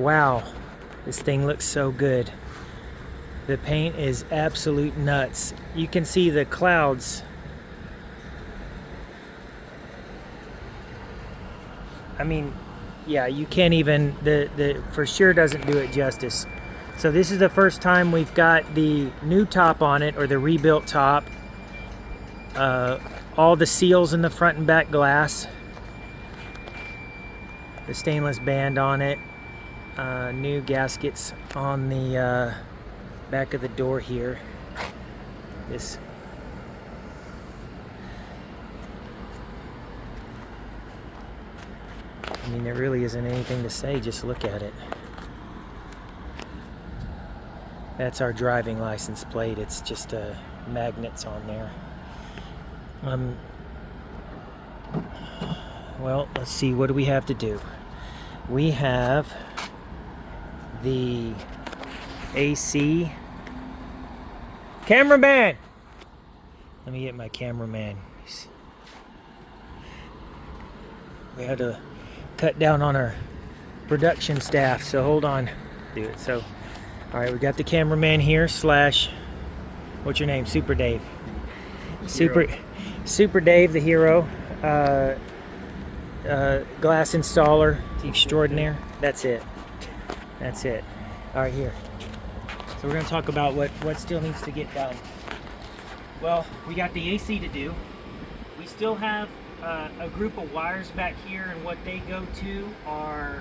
Wow, this thing looks so good. The paint is absolute nuts. You can see the clouds. I mean, yeah, you can't even, the for sure doesn't do it justice. So this is the first time we've got the new top on it, or the rebuilt top. All the seals in the front and back glass. The stainless band on it. New gaskets on the back of the door here. This I mean, there really isn't anything to say, just look at it. That's our driving license plate. It's just magnets on there. Well, let's see, what do we have to do? We have the AC. Cameraman! Let me get my cameraman. We had to cut down on our production staff, so hold on. Do it. So, all right, we got the cameraman here, slash, what's your name? Super Dave. Super Dave, the hero. Glass installer, the extraordinaire. That's it. That's it. All right, here. So we're going to talk about what still needs to get done. Well, we got the AC to do. We still have a group of wires back here, and what they go to are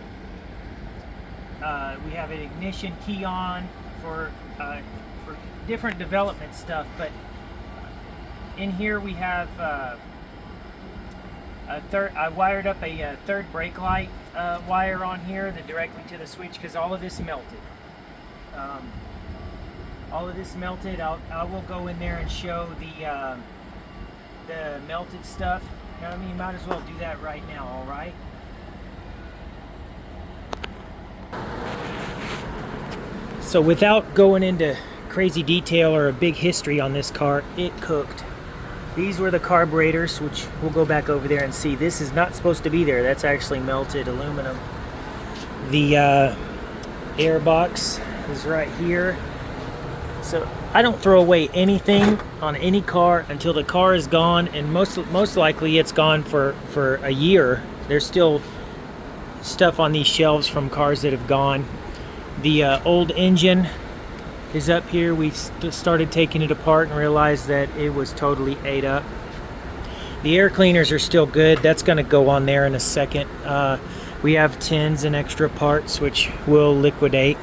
we have an ignition key on for different development stuff, but in here we have I wired up a third brake light wire on here that directly to the switch, because all of this melted. All of this melted. I will go in there and show the melted stuff. I mean, you might as well do that right now, all right? So without going into crazy detail or a big history on this car, it cooked. These were the carburetors, which we'll go back over there and see. This is not supposed to be there. That's actually melted aluminum. The air box is right here. So I don't throw away anything on any car until the car is gone, and most likely it's gone for a year. There's still stuff on these shelves from cars that have gone. The old engine is up here. We started taking it apart and realized that it was totally ate up. The air cleaners are still good. That's going to go on there in a second. We have tins and extra parts which we'll liquidate.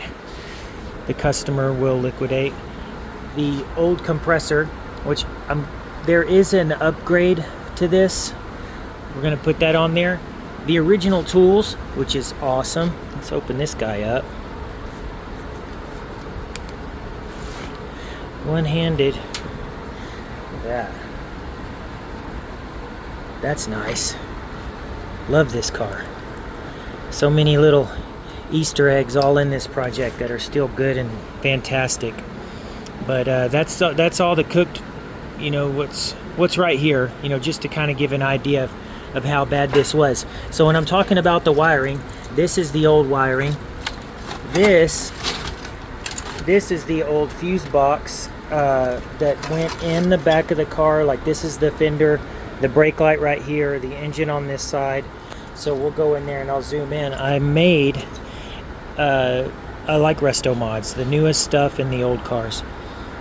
The customer will liquidate. The old compressor, which there is an upgrade to this. We're going to put that on there. The original tools, which is awesome. Let's open this guy up. One-handed. Look at that. That's nice. Love this car. So many little Easter eggs all in this project that are still good and fantastic. But that's all the cooked, you know, what's right here, you know, just to kind of give an idea of how bad this was. So when I'm talking about the wiring, this is the old wiring. This is the old fuse box that went in the back of the car. Like, this is the fender, the brake light right here, the engine on this side. So we'll go in there and I'll zoom in. I made I like restomods, the newest stuff in the old cars.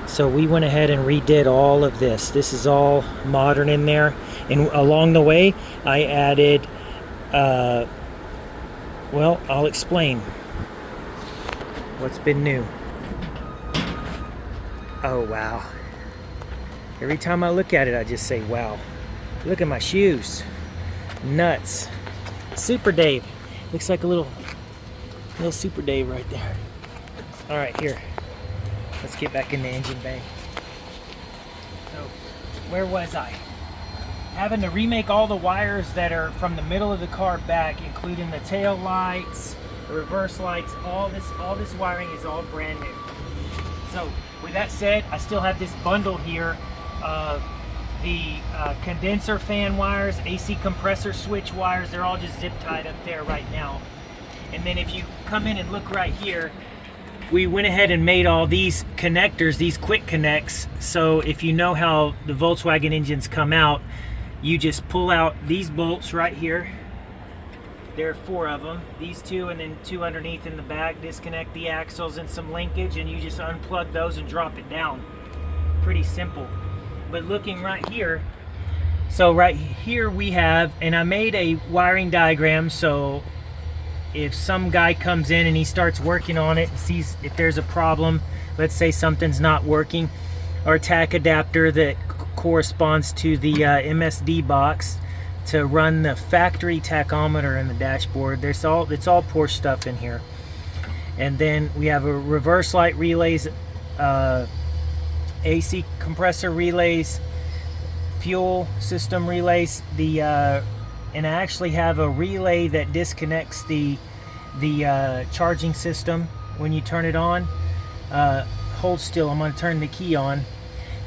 So we went ahead and redid all of this. This is all modern in there. And along the way, I added, well, I'll explain what's been new. Oh, wow. Every time I look at it, I just say, wow. Look at my shoes. Nuts. Super Dave. Looks like a little Super Dave right there. All right, here. Let's get back in the engine bay. So, where was I? Having to remake all the wires that are from the middle of the car back, including the tail lights, the reverse lights, all this wiring is all brand new. So, with that said, I still have this bundle here of the condenser fan wires, AC compressor switch wires. They're all just zip tied up there right now. And then if you come in and look right here, we went ahead and made all these connectors, these quick connects. So if you know how the Volkswagen engines come out, you just pull out these bolts right here. There are 4 of them, these 2 and then 2 underneath in the back. Disconnect the axles and some linkage, and you just unplug those and drop it down. Pretty simple. But looking right here, so right here we have, and I made a wiring diagram, so if some guy comes in and he starts working on it, sees if there's a problem, let's say something's not working, our TAC adapter that corresponds to the MSD box to run the factory tachometer in the dashboard. It's all Porsche stuff in here. And then we have a reverse light relays, AC compressor relays, fuel system relays, and I actually have a relay that disconnects the charging system when you turn it on. Hold still, I'm going to turn the key on.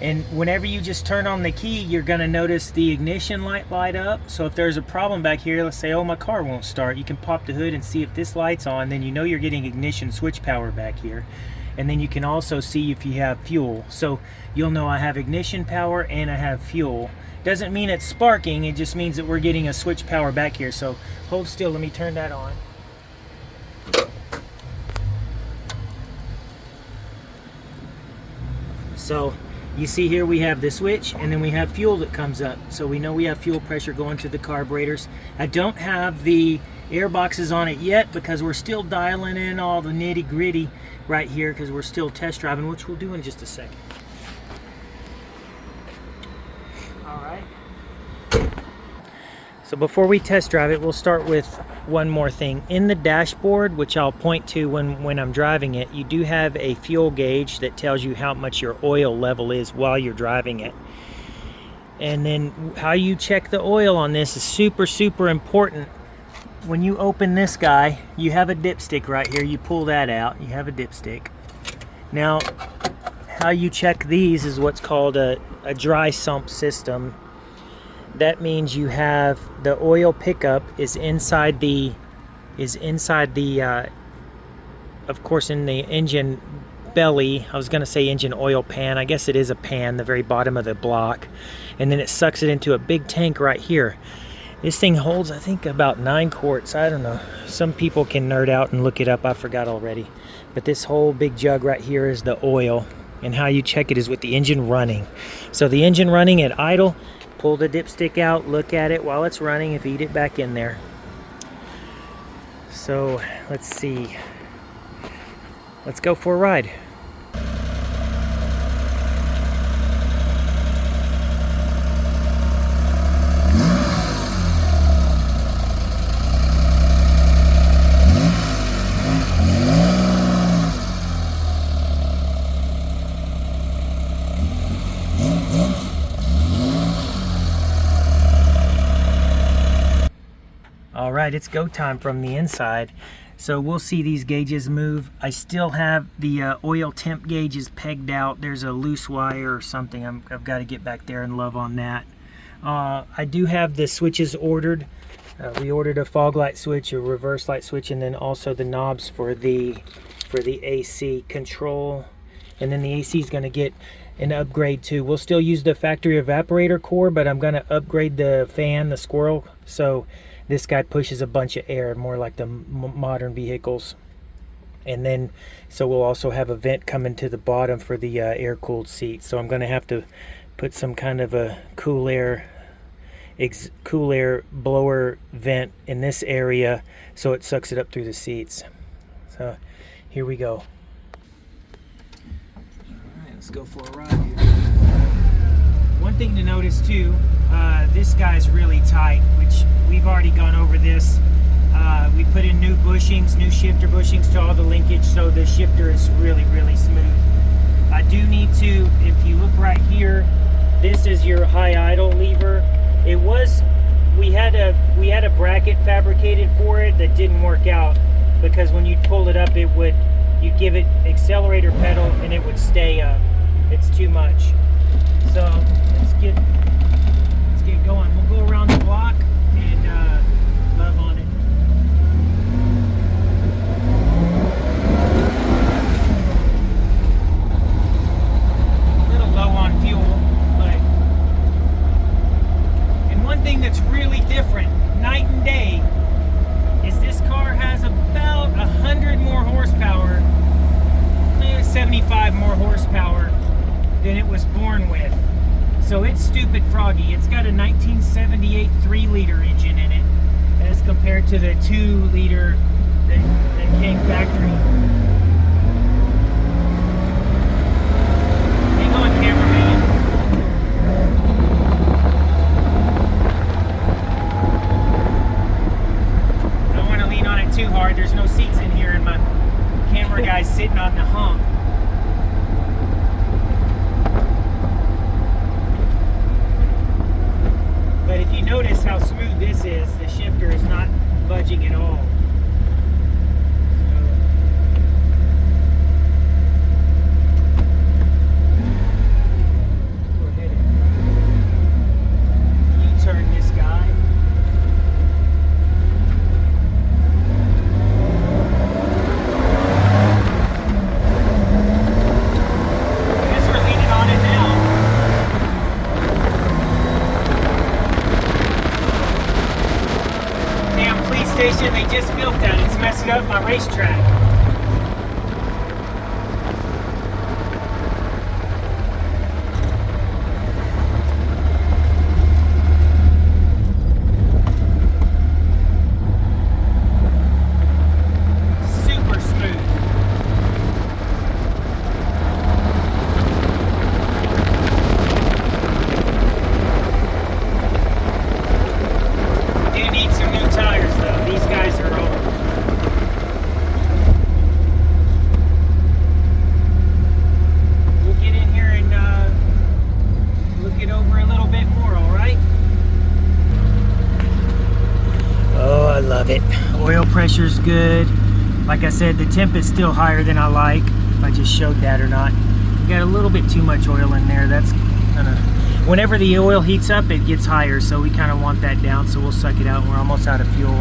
And whenever you just turn on the key, you're going to notice the ignition light up. So if there's a problem back here, let's say, oh, my car won't start, you can pop the hood and see if this light's on, then you know you're getting ignition switch power back here. And then you can also see if you have fuel. So you'll know I have ignition power and I have fuel. Doesn't mean it's sparking, it just means that we're getting a switch power back here. So hold still, let me turn that on. So you see here we have the switch, and then we have fuel that comes up. So we know we have fuel pressure going to the carburetors. I don't have the air boxes on it yet because we're still dialing in all the nitty gritty right here because we're still test driving, which we'll do in just a second. All right. So before we test drive it, we'll start with one more thing. In the dashboard, which I'll point to when I'm driving it, you do have a fuel gauge that tells you how much your oil level is while you're driving it. And then how you check the oil on this is super important. When you open this guy, you have a dipstick right here. You pull that out, you have a dipstick. Now, how you check these is what's called a dry sump system. That means you have the oil pickup is inside the of course in the engine belly. I was going to say engine oil pan. I guess it is a pan, the very bottom of the block. And then it sucks it into a big tank right here. This thing holds, I think, about 9 quarts. I don't know. Some people can nerd out and look it up. I forgot already. But this whole big jug right here is the oil. And how you check it is with the engine running. So the engine running at idle, pull the dipstick out, look at it while it's running, and feed it back in there. So let's see. Let's go for a ride. All right, it's go time from the inside. So we'll see these gauges move. I still have the oil temp gauges pegged out. There's a loose wire or something. I've got to get back there and love on that. I do have the switches ordered. We ordered a fog light switch, a reverse light switch, and then also the knobs for the AC control. And then the AC is going to get an upgrade too. We'll still use the factory evaporator core, but I'm going to upgrade the fan, the squirrel, so this guy pushes a bunch of air, more like the modern vehicles. And then, so we'll also have a vent coming to the bottom for the air-cooled seat. So I'm going to have to put some kind of a cool air blower vent in this area so it sucks it up through the seats. So here we go. All right, let's go for a ride here. One thing to notice too, this guy's really tight, which we've already gone over this. We put in new bushings, new shifter bushings to all the linkage, so the shifter is really smooth. I do need to, if you look right here, this is your high idle lever. We had a bracket fabricated for it that didn't work out, because when you pull it up, you'd give it accelerator pedal and it would stay up. It's too much. So let's get going. We'll go around the block and love on it. So it's stupid froggy. It's got a 1978 3-liter engine in it as compared to the 2-liter that came factory. Hang on, cameraman. I don't want to lean on it too hard. There's no seats in here and my camera guy's sitting on the hump. But if you notice how smooth this is, the shifter is not budging at all. So, go ahead and U-turn this guy. I guess we're leaning on it now. Station, they just built that. It's messing up my racetrack. Super smooth. You need some new tires though. These guys are old. We'll get in here and look it over a little bit more, alright? Oh, I love it. Oil pressure's good. Like I said, the temp is still higher than I like. If I just showed that or not. We got a little bit too much oil in there. That's kind of... Whenever the oil heats up, it gets higher, so we kind of want that down, so we'll suck it out. We're almost out of fuel.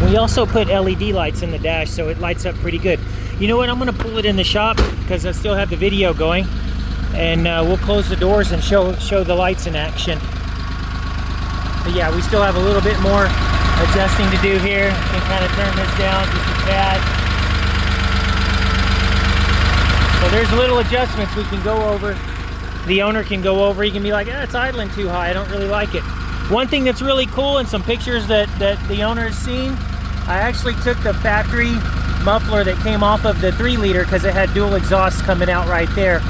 We also put LED lights in the dash, so it lights up pretty good. You know what? I'm going to pull it in the shop because I still have the video going, and we'll close the doors and show the lights in action. But yeah, we still have a little bit more adjusting to do here. You can kind of turn this down just a tad. So there's little adjustments we can go over. The owner can go over. He can be like, it's idling too high. I don't really like it. One thing that's really cool, and some pictures that the owner has seen, I actually took the factory muffler that came off of the 3-liter because it had dual exhausts coming out right there.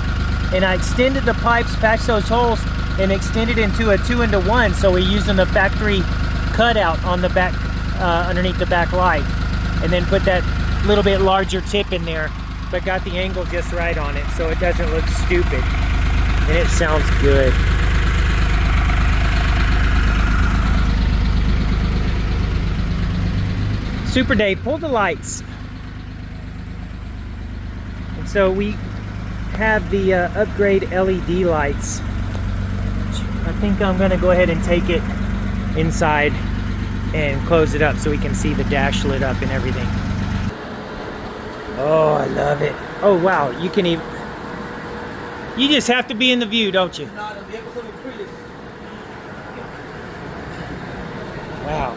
And I extended the pipes, patched those holes, and extended into a 2-into-1. So we're using the factory cutout on the back, underneath the back light. And then put that little bit larger tip in there, but got the angle just right on it so it doesn't look stupid. And it sounds good. Super Dave, pull the lights. And so we have the upgrade LED lights. I think I'm gonna go ahead and take it inside and close it up so we can see the dash lit up and everything. Oh, I love it. Oh wow, you can even... You just have to be in the view, don't you? Wow.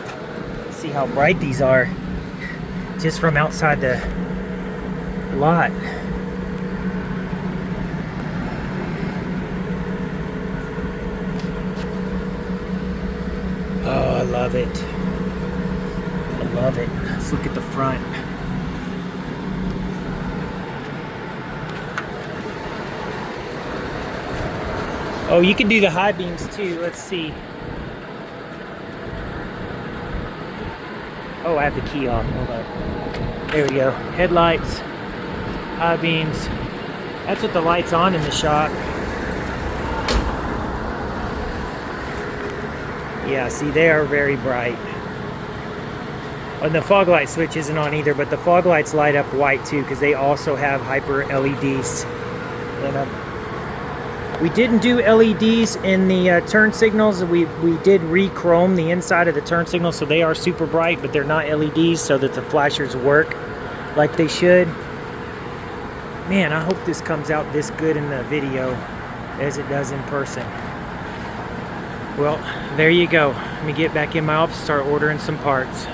See how bright these are just from outside the lot. Oh, I love it. I love it. Let's look at the front. Oh, you can do the high beams too. Let's see. Oh, I have the key off. Hold on. There we go. Headlights, high beams. That's what the light's on in the shop. Yeah, see, they are very bright. And the fog light switch isn't on either, but the fog lights light up white too because they also have hyper LEDs. And we didn't do LEDs in the turn signals. We did re-chrome the inside of the turn signals, so they are super bright, but they're not LEDs, so that the flashers work like they should. Man, I hope this comes out this good in the video as it does in person. Well, there you go. Let me get back in my office, start ordering some parts.